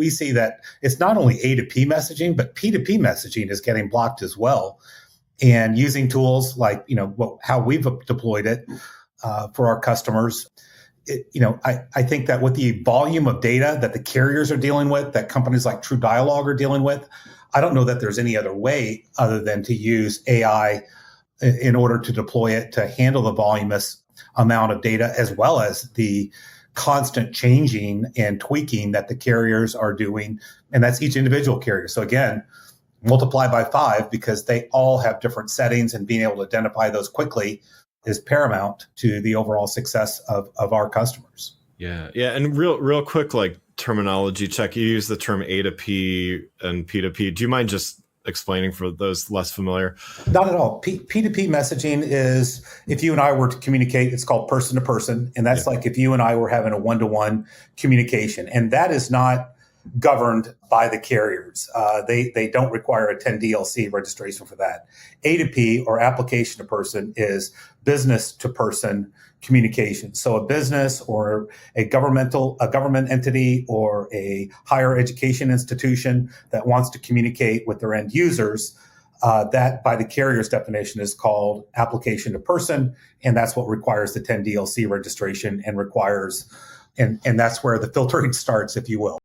We see that it's not only A2P messaging, but P2P messaging is getting blocked as well. And using tools like, how we've deployed it for our customers, I think that with the volume of data that the carriers are dealing with, that companies like TrueDialog are dealing with, I don't know that there's any other way other than to use AI in order to deploy it to handle the voluminous amount of data, as well as the constant changing and tweaking that the carriers are doing. And that's each individual carrier. So again, multiply by 5 because they all have different settings, and being able to identify those quickly is paramount to the overall success of our customers. Yeah. And real quick, like terminology check, you use the term A2P and P2P. Do you mind just explaining for those less familiar? Not at all. P2P messaging is, if you and I were to communicate, it's called person to person. And that's like if you and I were having a one-to-one communication. And that is not governed by the carriers. They don't require a 10 DLC registration for that. A2P, or application to person, is business to person communication. So a business or a government entity or a higher education institution that wants to communicate with their end users, that by the carrier's definition is called application to person. And that's what requires the 10 DLC registration and requires, and that's where the filtering starts, if you will.